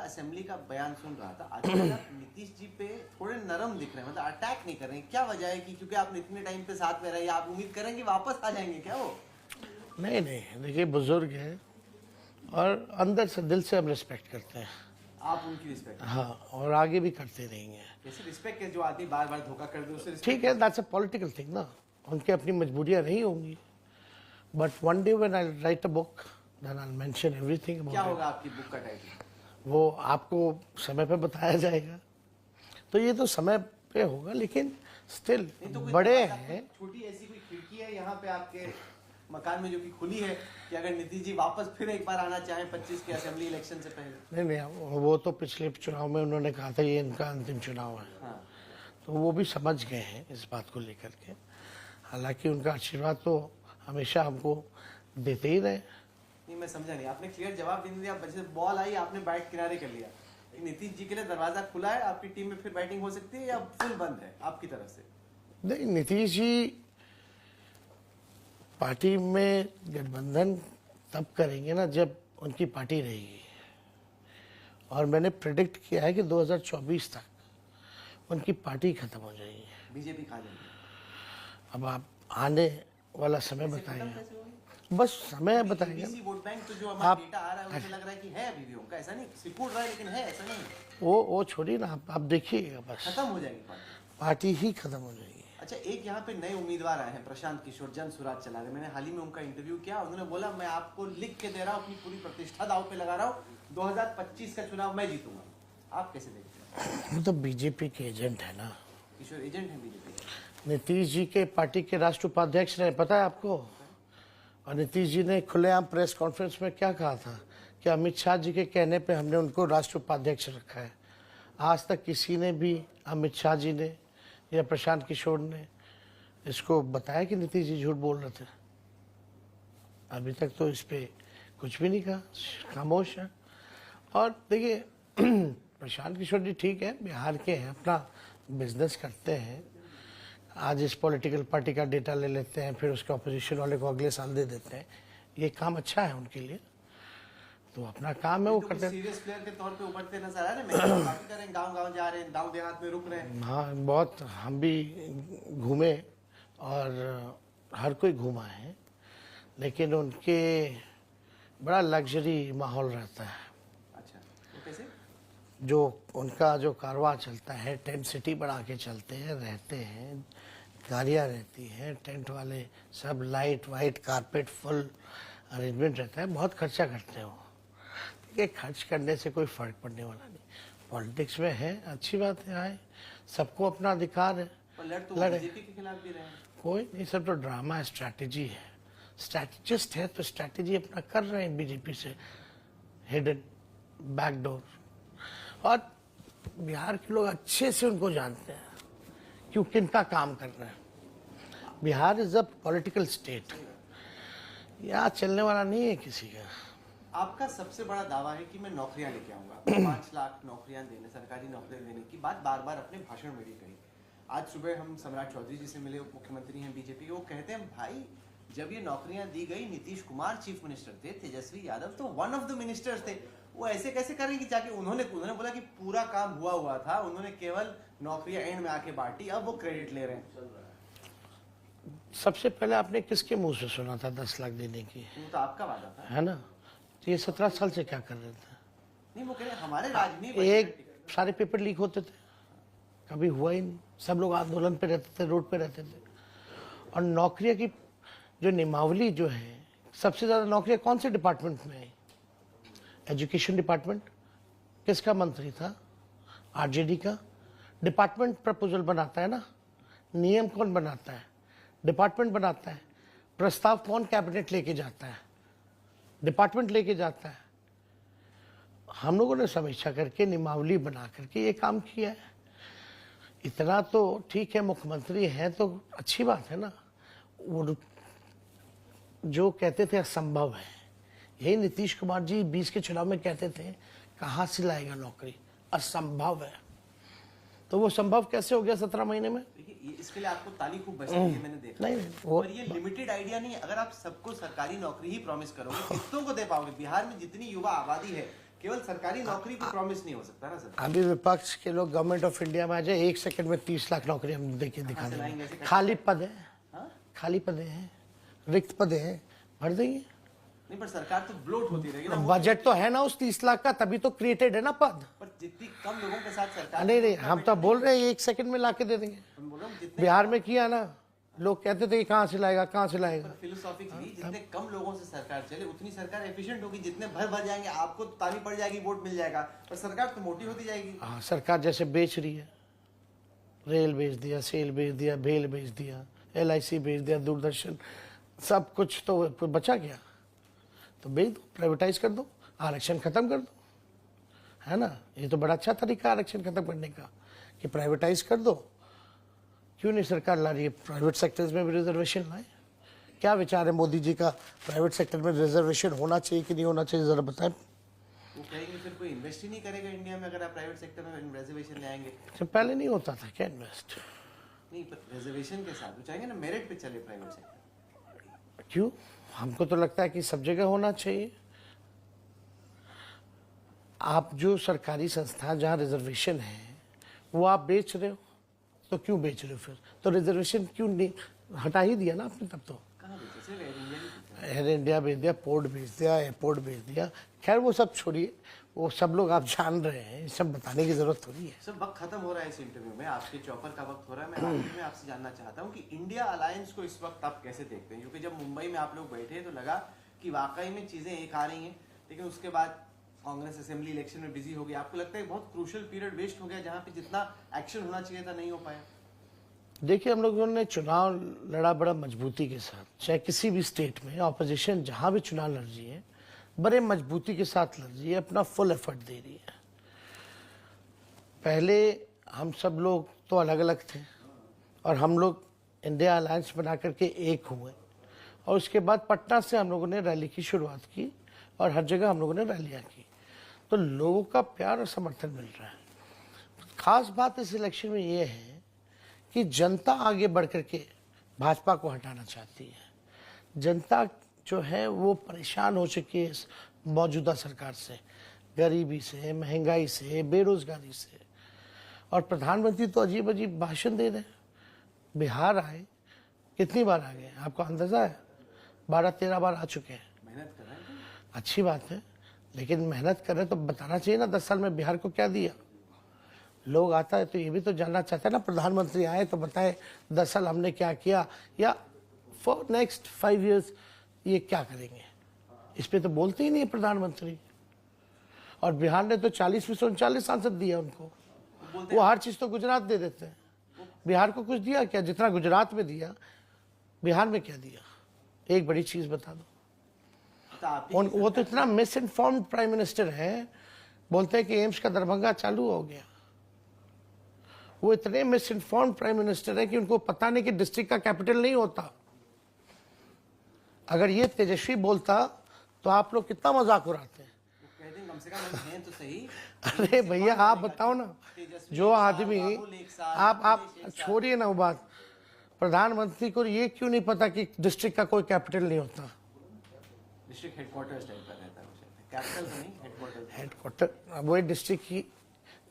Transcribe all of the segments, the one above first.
Assembly का बयान सुन रहा था, आजकल आप नीतीश जी पे थोड़े नरम दिख रहे हैं, मतलब अटैक नहीं कर रहे हैं, क्या वजह है? कि क्योंकि आप इतने टाइम पे साथ में रहे, आप उम्मीद करेंगे वापस आ जाएंगे क्या वो? नहीं नहीं, देखिए बुजुर्ग हैं और अंदर से दिल से हम रिस्पेक्ट करते हैं। आप उनकी रिस्पेक्ट? हाँ, और आगे भी करते रहेंगे। कैसे रिस्पेक्ट के जो आदमी बार बार धोखा कर दे उसे respect ठीक है, दैट्स अ पॉलिटिकल थिंग ना, उनकी अपनी मजबूरियां नहीं होंगी। But one day when I write a book then I mention everything. क्या होगा आपकी बुक का टाइटल? वो आपको समय पे बताया जाएगा। तो ये तो समय पे होगा, लेकिन स्टिल तो बड़े हैं। छोटी ऐसी कोई खिड़की है यहाँ पे आपके मकान में जो कि खुली है कि अगर नीतीश जी वापस फिर एक बार आना चाहें 25 के असेंबली इलेक्शन से पहले? नहीं नहीं, वो तो पिछले चुनाव में उन्होंने कहा था ये इनका अंतिम चुनाव है। हाँ। तो वो भी समझ गए हैं इस बात को लेकर के। हालांकि उनका आशीर्वाद तो हमेशा हमको देते ही रहे। नहीं, मैं समझा नहीं, आपने क्लियर जवाब नहीं दिया। जैसे बॉल आई आपने बैट किनारे कर लिया, नीतीश जी के लिए दरवाजा खुला है, आपकी टीम में फिर बैटिंग हो सकती है या फुल बंद है आपकी तरफ से? नहीं, नीतीश जी पार्टी में गठबंधन तब करेंगे ना जब उनकी पार्टी रहेगी, और मैंने प्रेडिक्ट किया है कि 2024 तक उनकी पार्टी खत्म हो जाएगी। बीजेपी खा जाएगी? अब आप आने वाला समय बताएंगे, बस समय बताएंगे। वोट बैंक तो जो हमारा डेटा आ रहा है उससे लग रहा है कि है अभी भी उनका, ऐसा नहीं सिकुड़ रहा है लेकिन है, ऐसा नहीं। वो छोड़िए ना, आप देखिएगा, बस खत्म हो जाएगी पार्टी ही खत्म हो जाएगी। अच्छा, एक यहाँ पे नए उम्मीदवार आए हैं, प्रशांत किशोर, जन सुराज चला रहे। मैंने हाल ही में उनका इंटरव्यू किया, उन्होंने बोला मैं आपको लिख के दे रहा हूँ, अपनी पूरी प्रतिष्ठा दांव पे लगा रहा हूँ, 2025 का चुनाव मैं जीतूंगा। आप कैसे देखते हैं? वो तो बीजेपी के एजेंट है ना। किशोर एजेंट है बीजेपी? नीतीश जी के पार्टी के राष्ट्रीय उपाध्यक्ष रहे, पता है आपको? और नीतीश जी ने खुलेआम प्रेस कॉन्फ्रेंस में क्या कहा था कि अमित शाह जी के कहने पे हमने उनको राष्ट्रीय उपाध्यक्ष रखा है। आज तक किसी ने भी, अमित शाह जी ने या प्रशांत किशोर ने, इसको बताया कि नीतीश जी झूठ बोल रहे थे? अभी तक तो इस पे कुछ भी नहीं कहा, खामोश है। और देखिए प्रशांत किशोर जी ठीक है, बिहार के हैं, अपना बिजनेस करते हैं। आज इस पॉलिटिकल पार्टी का डेटा ले लेते हैं, फिर उसके ऑपोजिशन वाले को अगले साल दे देते हैं। ये काम अच्छा है उनके लिए, तो अपना काम है वो करते हैं। सीरियस प्लेयर के तौर पे उभरते नजर आ रहे हैं, पार्टी कर रहे हैं, गांव-गांव जा रहे हैं, गांव देहात में रुक रहे हैं। हाँ, बहुत हम भी घूमे और हर कोई घूमा है, लेकिन उनके बड़ा लग्जरी माहौल रहता है। अच्छा, तो कैसे? जो उनका जो कारवां चलता है, टेंट सिटी बना के चलते हैं, रहते हैं, गाड़ियाँ रहती हैं, टेंट वाले सब, light white carpet full arrangement रहता है। बहुत खर्चा करते हैं वो। ये खर्च करने से कोई फर्क पड़ने वाला नहीं। पॉलिटिक्स में है, अच्छी बात है, आए, सबको अपना अधिकार है। लड़े बीजेपी के खिलाफ भी रहे। कोई नहीं, सब तो ड्रामा है, स्ट्रैटेजी है। स्ट्रैटेजिस्ट है तो स्ट्रैटेजी अपना कर रहे हैं बीजेपी से, हिडन बैकडोर। और बिहार के लोग अच्छे से उनको जानते हैं क्यों, किनका काम कर रहे हैं। Bihar is a political state, यहाँ चलने वाला नहीं है किसी का। आपका सबसे बड़ा दावा है कि मैं नौकरियां लेके आऊंगा, 5 लाख नौकरियां देने, सरकारी नौकरियां देने की बात बार बार अपने भाषण में भी कही। आज सुबह हम सम्राट चौधरी जी से मिले, उप मुख्यमंत्री हैं बीजेपी के, वो कहते हैं भाई जब ये नौकरियां दी गई, नीतीश कुमार चीफ मिनिस्टर थे, तेजस्वी यादव तो वन ऑफ द मिनिस्टर्स थे, वो ऐसे कैसे करेंगे? जाके उन्होंने बोला कि पूरा काम हुआ था, उन्होंने केवल नौकरियां एंड में आके बांटी, अब वो क्रेडिट ले रहे हैं। सबसे पहले आपने किसके मुंह से सुना था 10 लाख देने की? वो तो आपका वादा था, है ना? तो ये 17 साल से क्या कर रहे थे? नहीं, वो कह रहे हमारे राज में एक सारे पेपर लीक होते थे, कभी हुआ ही नहीं। सब लोग आंदोलन पे रहते थे, रोड पे रहते थे। और नौकरियों की जो नियमावली जो है, सबसे ज्यादा नौकरियां कौन से डिपार्टमेंट में है? Education department. किसका मंत्री था? आरजेडी का। डिपार्टमेंट प्रपोजल बनाता है ना, नियम कौन बनाता है? डिपार्टमेंट बनाता है। प्रस्ताव कौन कैबिनेट लेके जाता है? डिपार्टमेंट लेके जाता है। हम लोगों ने समीक्षा करके नियमावली बना करके ये काम किया है। इतना तो ठीक है, मुख्यमंत्री हैं तो अच्छी बात है ना। वो जो कहते थे असंभव है, यही नीतीश कुमार जी 20 के चुनाव में कहते थे, कहाँ से लाएगा नौकरी, असंभव है। तो वो संभव कैसे हो गया 17 महीने में? देखिए, इसके लिए आपको ताली खूब बजती है, मैंने देखा। नहीं, और ये लिमिटेड आइडिया नहीं है। अगर आप सबको सरकारी नौकरी ही प्रॉमिस करोगे, कितनों को दे पाओगे? बिहार में जितनी युवा आबादी है, केवल सरकारी नौकरी को प्रॉमिस नहीं हो सकता ना सर। अभी विपक्ष के लोग गवर्नमेंट ऑफ इंडिया में आ जाए, 1 सेकंड में 30 लाख नौकरी हम दिखा कहाँ से लाएंगे देंगे। ऐसे? खाली पद है, हाँ? खाली पद है, रिक्त पद है, भर देंगे। नहीं पर सरकार तो ब्लोट होती रहेगी ना। बजट तो है ना उस 30 लाख का, तभी तो क्रिएटेड है ना पद। पर जितनी कम लोगों के साथ सरकार, नहीं, हम तो बोल रहे हैं 1 सेकंड में लाके दे देंगे। मैं बोल रहा हूँ जितने, बिहार में किया ना, लोग कहते थे कि कहाँ से लाएगा, कहाँ से लाएगा। फिलोसॉफिकली जितने कम लोगों से सरकार चले उतनी सरकार एफिशिएंट होगी। जितने भर जाएंगे आपको ताली पड़ जाएगी, वोट मिल जाएगा, पर सरकार तो मोटी होती जाएगी। हाँ, सरकार जैसे बेच रही है, रेल बेच दिया, सेल बेच दिया, भेल बेच दिया, LIC बेच दिया, दूरदर्शन, सब कुछ तो बचा गया। तो बेच दो, प्राइवेटाइज कर दो, आरक्षण खत्म कर दो, है ना। ये तो बड़ा अच्छा तरीका है आरक्षण खत्म करने का, कि प्राइवेटाइज कर दो। क्यों नहीं सरकार ला रही है प्राइवेट सेक्टर्स में भी रिजर्वेशन लाए? क्या विचार है मोदी जी का, प्राइवेट सेक्टर में रिजर्वेशन होना चाहिए कि नहीं होना चाहिए, जरा बताएं। वो कहेंगे फिर कोई इन्वेस्ट ही नहीं करेगा इंडिया में अगर आप प्राइवेट सेक्टर में रिजर्वेशन ले आएंगे। तो पहले नहीं होता था क्या इन्वेस्ट? नहीं पर रिजर्वेशन के साथ वो चाहेंगे ना मेरिट पे चले प्राइवेट सेक्टर। क्यों? हमको तो लगता है कि सब जगह होना चाहिए। आप जो सरकारी संस्था जहाँ रिजर्वेशन है वो आप बेच रहे हो, तो क्यों बेच रहे हो फिर? तो रिजर्वेशन क्यों नहीं हटा ही दिया ना आपने तब तो। कहाँ बेचे? सिर्फ एयर इंडिया नहीं बेचा। एयर इंडिया बेच दिया, पोर्ट बेच दिया, एयरपोर्ट बेच दिया। खैर वो सब छोड़िए, वो सब लोग आप जान रहे हैं, ये सब बताने की जरूरत थोड़ी है। सब वक्त खत्म हो रहा है इस इंटरव्यू में, आपके चौपर का वक्त हो रहा है। मैं आखिर में आपसे जानना चाहता हूँ कि इंडिया अलायंस को इस वक्त आप कैसे देखते हैं? क्योंकि जब मुंबई में आप लोग बैठे तो लगा कि वाकई में चीजें एक आ रही हैं, लेकिन उसके बाद कांग्रेस असेंबली इलेक्शन में बिजी हो गई। आपको लगता है बहुत क्रूशियल पीरियड वेस्ट हो गया जहाँ पे जितना एक्शन होना चाहिए था नहीं हो पाया? देखिए, हम लोगों ने चुनाव लड़ा बड़ा मजबूती के साथ, चाहे किसी भी स्टेट में ऑपोजिशन जहां भी चुनाव लड़ रही है बड़े मजबूती के साथ लड़ रही है, अपना फुल एफर्ट दे रही है। पहले हम सब लोग तो अलग अलग थे और हम लोग इंडिया अलायंस बना करके एक हुए, और उसके बाद पटना से हम लोगों ने रैली की शुरुआत की और हर जगह हम लोगों ने रैलियां की। तो लोगों का प्यार और समर्थन मिल रहा है। खास बात इस इलेक्शन में ये है कि जनता आगे बढ़ करके भाजपा को हटाना चाहती है। जनता जो है वो परेशान हो चुकी है इस मौजूदा सरकार से, गरीबी से, महंगाई से, बेरोजगारी से। और प्रधानमंत्री तो अजीब अजीब भाषण दे रहे हैं। बिहार आए, कितनी बार आ गए आपको अंदाजा है? 12-13 बार आ चुके हैं। मेहनत कर रहे हैं। अच्छी बात है, लेकिन मेहनत करें तो बताना चाहिए ना 10 साल में बिहार को क्या दिया। लोग आता है तो ये भी तो जानना चाहता है ना, प्रधानमंत्री आए तो बताए 10 साल हमने क्या किया, या फॉर नेक्स्ट 5 years ये क्या करेंगे। इस पे तो बोलते ही नहीं है प्रधानमंत्री। और बिहार ने तो 40 में से 39 सांसद दिया उनको। वो हर चीज तो गुजरात दे देते हैं, बिहार को कुछ दिया क्या? जितना गुजरात में दिया बिहार में क्या दिया? एक बड़ी चीज बता दो। तो आप ही वो तो इतना मिस इन्फॉर्म्ड प्राइम मिनिस्टर है, बोलते हैं कि एम्स का दरभंगा चालू हो गया। वो इतने मिस इन्फॉर्म्ड प्राइम मिनिस्टर है कि उनको पता नहीं कि डिस्ट्रिक्ट का कैपिटल नहीं होता। अगर ये तेजस्वी बोलता तो आप लोग कितना मजाक उड़ाते हैं। कह दें कम से कम हम हैं तो सही। अरे भैया आप बताओ ना, जो आदमी, आप छोड़िए ना वो बात, प्रधानमंत्री को ये क्यों नहीं पता कि डिस्ट्रिक्ट का कोई कैपिटल नहीं होता? डिस्ट्रिक्ट हेडक्वार्टर्स टाइप का रहता है, कैपिटल तो नहीं, हेडक्वार्टर। हेडक्वार्टर वही डिस्ट्रिक्ट की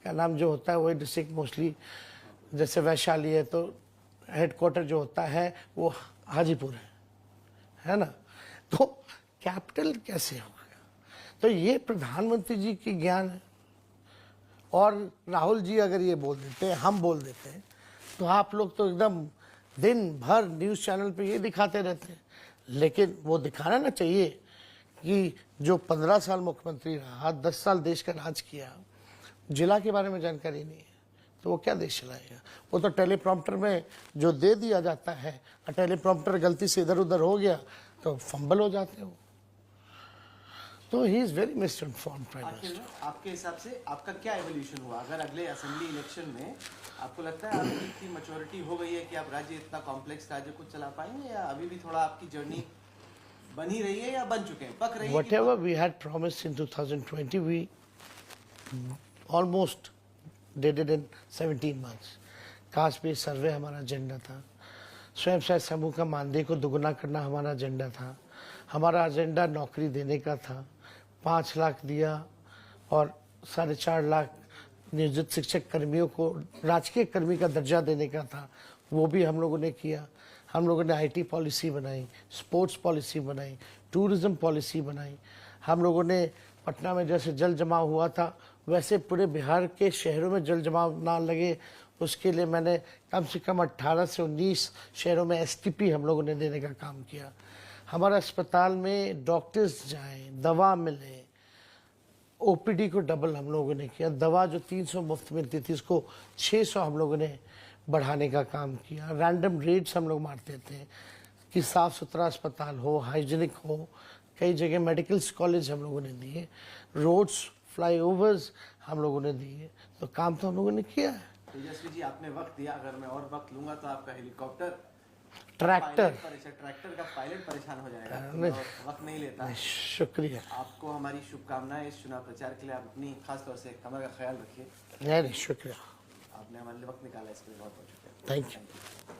का नाम जो होता है वही डिस्ट्रिक्ट। मोस्टली जैसे वैशाली है तो हेडक्वार्टर जो होता है वो हाजीपुर है ना। तो कैपिटल कैसे होगा? तो ये प्रधानमंत्री जी की ज्ञान है। और राहुल जी अगर ये बोल देते हैं, हम बोल देते हैं, तो आप लोग तो एकदम दिन भर न्यूज़ चैनल पे ये दिखाते रहते हैं। लेकिन वो दिखाना ना चाहिए कि जो 15 साल मुख्यमंत्री रहा, 10 साल देश का राज किया, जिला के बारे में जानकारी नहीं है, तो वो क्या देश चलाएगा? वो तो टेलीप्रॉम्प्टर में जो दे दिया जाता है, टेलीप्रॉम्प्टर गलती से इधर उधर हो गया तो फंबल हो जाते हो। तो he is very miss informed prime आखिर मिनिस्टर। में आपके हिसाब से आपका क्या एवोल्यूशन हुआ? अगर अगले असेंबली इलेक्शन में आपको लगता है आपकी इतनी मैच्योरिटी हो गई है कि आप राज्य, इतना कॉम्प्लेक्स राज्य को चला पाएंगे, या अभी भी थोड़ा आपकी जर्नी बनी रही है या बन चुके हैं, पक रही है? Whatever we had promised in 2020, we almost did it in 17 months. Caste based सर्वे हमारा एजेंडा था, स्वयं सहायता समूह का मानदेय को दुगुना करना हमारा एजेंडा था, हमारा एजेंडा नौकरी देने का था, 5 लाख दिया और 4.5 लाख नियोजित शिक्षक कर्मियों को राजकीय कर्मी का दर्जा देने का था, वो भी हम लोगों ने किया। हम लोगों ने आईटी पॉलिसी बनाई, स्पोर्ट्स पॉलिसी बनाई, टूरिज्म पॉलिसी बनाई। हम लोगों ने पटना में जैसे जल जमाव हुआ था वैसे पूरे बिहार के शहरों में जल जमाव ना लगे, उसके लिए मैंने कम से कम 18 से 19 शहरों में एसटीपी हम लोगों ने देने का काम किया। हमारे अस्पताल में डॉक्टर्स जाएं, दवा मिले, ओपीडी को डबल हम लोगों ने किया। दवा जो 300 मुफ्त मिलती थी उसको 600 हम लोगों ने बढ़ाने का काम किया। रैंडम रेट्स हम लोग मारते थे कि साफ़ सुथरा अस्पताल हो, हाइजीनिक हो। कई जगह मेडिकल कॉलेज हम लोगों ने दिए, रोड्स, फ्लाईओवर्स हम लोगों ने दिए। तो काम तो हम लोगों ने किया है। तेजस्वी जी, आपने वक्त दिया, अगर मैं और वक्त लूंगा तो आपका हेलीकॉप्टर ट्रैक्टर, ट्रैक्टर का पायलट परेशान हो जाएगा। नहीं। और वक्त नहीं लेता। शुक्रिया। आपको हमारी शुभकामनाएं इस चुनाव प्रचार के लिए। आप अपनी खास तौर से कमर का ख्याल रखिए। नहीं, शुक्रिया। आपने हमारे लिए वक्त निकाला, इसके लिए बहुत बहुत शुक्रिया। Thank you.